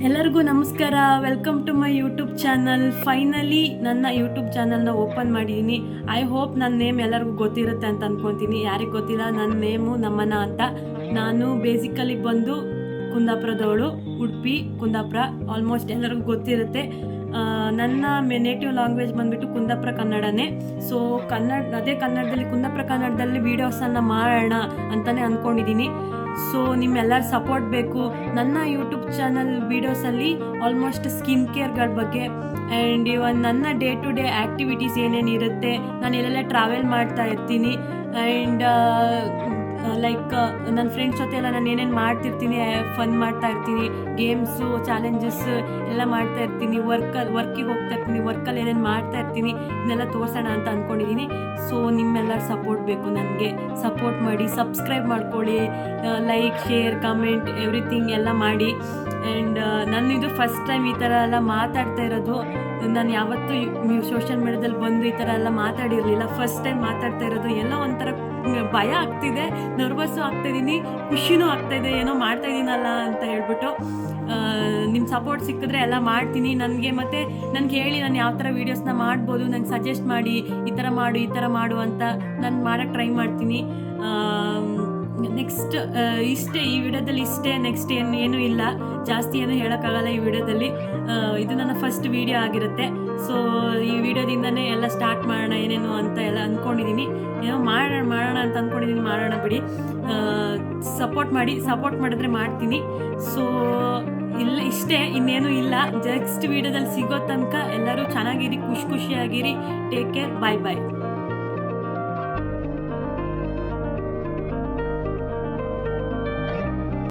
ಎಲ್ಲರಿಗೂ ನಮಸ್ಕಾರ. Welcome to my YouTube channel. Finally ನನ್ನ ಯೂಟ್ಯೂಬ್ ಚಾನಲ್ನ ಓಪನ್ ಮಾಡಿದ್ದೀನಿ. ಐ ಹೋಪ್ ನನ್ನ ನೇಮ್ ಎಲ್ಲರಿಗೂ ಗೊತ್ತಿರುತ್ತೆ ಅಂತ ಅಂದ್ಕೊತೀನಿ. ಯಾರಿಗೆ ಗೊತ್ತಿಲ್ಲ, ನನ್ನ ನೇಮು ನಮ್ಮನ ಅಂತ. ನಾನು ಬೇಸಿಕಲಿ ಬಂದು ಕುಂದಾಪುರದವಳು, ಉಡುಪಿ ಕುಂದಾಪುರ. ಆಲ್ಮೋಸ್ಟ್ ಎಲ್ಲರಿಗೂ ಗೊತ್ತಿರುತ್ತೆ. ನನ್ನ ನೇಟಿವ್ ಲ್ಯಾಂಗ್ವೇಜ್ ಬಂದುಬಿಟ್ಟು ಕುಂದಾಪುರ ಕನ್ನಡನೇ. ಸೊ ಅದೇ ಕನ್ನಡದಲ್ಲಿ, ಕುಂದಾಪುರ ಕನ್ನಡದಲ್ಲಿ ವೀಡಿಯೋಸನ್ನು ಮಾಡೋಣ ಅಂತಲೇ ಅಂದ್ಕೊಂಡಿದ್ದೀನಿ. ಸೊ ನಿಮ್ಮೆಲ್ಲರ ಸಪೋರ್ಟ್ ಬೇಕು. ನನ್ನ ಯೂಟ್ಯೂಬ್ ಚಾನಲ್ ವೀಡಿಯೋಸಲ್ಲಿ ಆಲ್ಮೋಸ್ಟ್ ಸ್ಕಿನ್ ಕೇರ್ಗಳ ಬಗ್ಗೆ ಆ್ಯಂಡ್ ಇವನ್ ನನ್ನ ಡೇ ಟು ಡೇ ಆ್ಯಕ್ಟಿವಿಟೀಸ್ ಏನೇನಿರುತ್ತೆ, ನಾನು ಎಲ್ಲೆಲ್ಲ ಟ್ರಾವೆಲ್ ಮಾಡ್ತಾ ಇರ್ತೀನಿ ಆ್ಯಂಡ್ ಲೈಕ್ ನನ್ನ ಫ್ರೆಂಡ್ಸ್ ಜೊತೆ ಎಲ್ಲ ನಾನು ಏನೇನು ಮಾಡ್ತಿರ್ತೀನಿ, ಫನ್ ಮಾಡ್ತಾ ಇರ್ತೀನಿ, ಗೇಮ್ಸು, ಚಾಲೆಂಜಸ್ ಎಲ್ಲ ಮಾಡ್ತಾ ಇರ್ತೀನಿ, ವರ್ಕಿಗೆ ಹೋಗ್ತಾ ಇರ್ತೀನಿ, ವರ್ಕಲ್ಲಿ ಏನೇನು ಮಾಡ್ತಾ ಇರ್ತೀನಿ, ಇದನ್ನೆಲ್ಲ ತೋರಿಸೋಣ ಅಂತ ಅಂದ್ಕೊಂಡಿದ್ದೀನಿ. ಸೊ ನಿಮ್ಮೆಲ್ಲರ ಸಪೋರ್ಟ್ ಬೇಕು. ನನಗೆ ಸಪೋರ್ಟ್ ಮಾಡಿ, ಸಬ್ಸ್ಕ್ರೈಬ್ ಮಾಡ್ಕೊಳ್ಳಿ, ಲೈಕ್, ಶೇರ್, ಕಮೆಂಟ್ ಎವ್ರಿಥಿಂಗ್ ಎಲ್ಲ ಮಾಡಿ. ಆ್ಯಂಡ್ ನನ್ನಿದು ಫಸ್ಟ್ ಟೈಮ್ ಈ ಥರ ಎಲ್ಲ ಮಾತಾಡ್ತಾ ಇರೋದು. ನಾನು ಯಾವತ್ತೂ ಸೋಷಿಯಲ್ ಮೀಡ್ಯಾದಲ್ಲಿ ಬಂದು ಈ ಥರ ಎಲ್ಲ ಮಾತಾಡಿರಲಿಲ್ಲ. ಫಸ್ಟ್ ಟೈಮ್ ಮಾತಾಡ್ತಾ ಇರೋದು. ಎಲ್ಲ ಒಂಥರ ಭಯ ಆಗ್ತಿದೆ, ನರ್ವಸ್ಸು ಆಗ್ತಾಯಿದ್ದೀನಿ, ಖುಷಿನೂ ಆಗ್ತಾಯಿದೆ, ಏನೋ ಮಾಡ್ತಾಯಿದ್ದೀನಲ್ಲ ಅಂತ ಹೇಳ್ಬಿಟ್ಟು. ನಿಮ್ಮ ಸಪೋರ್ಟ್ ಸಿಕ್ಕಿದ್ರೆ ಎಲ್ಲ ಮಾಡ್ತೀನಿ. ಮತ್ತು ನನಗೆ ಹೇಳಿ ನಾನು ಯಾವ ಥರ ವೀಡಿಯೋಸ್ನ ಮಾಡ್ಬೋದು, ನನಗೆ ಸಜೆಸ್ಟ್ ಮಾಡಿ, ಈ ಥರ ಮಾಡು ಅಂತ ನಾನು ಮಾಡೋಕ್ಕೆ ಟ್ರೈ ಮಾಡ್ತೀನಿ. ನೆಕ್ಸ್ಟ್ ಇಷ್ಟೇ, ಈ ವಿಡಿಯೋದಲ್ಲಿ ಇಷ್ಟೇ. ನೆಕ್ಸ್ಟ್ ಏನೂ ಇಲ್ಲ, ಜಾಸ್ತಿ ಏನೂ ಹೇಳೋಕ್ಕಾಗಲ್ಲ ಈ ವಿಡಿಯೋದಲ್ಲಿ. ಇದು ನನ್ನ ಫಸ್ಟ್ ವಿಡಿಯೋ ಆಗಿರುತ್ತೆ. ಸೊ ಈ ವಿಡಿಯೋದಿಂದನೇ ಎಲ್ಲ ಸ್ಟಾರ್ಟ್ ಮಾಡೋಣ ಏನೇನು ಅಂತ ಎಲ್ಲ ಅಂದ್ಕೊಂಡಿದ್ದೀನಿ. ಏನೋ ಮಾಡೋಣ ಅಂತ ಅಂದ್ಕೊಂಡಿದ್ದೀನಿ. ಮಾಡೋಣ ಬಿಡಿ, ಸಪೋರ್ಟ್ ಮಾಡಿದ್ರೆ ಮಾಡ್ತೀನಿ. ಸೊ ಇಲ್ಲ, ಇಷ್ಟೇ, ಇನ್ನೇನು ಇಲ್ಲ. ನೆಕ್ಸ್ಟ್ ವಿಡಿಯೋದಲ್ಲಿ ಸಿಗೋ ತನಕ ಎಲ್ಲರೂ ಚೆನ್ನಾಗಿರಿ, ಖುಷಿಯಾಗಿರಿ. ಟೇಕ್ ಕೇರ್, ಬಾಯ್.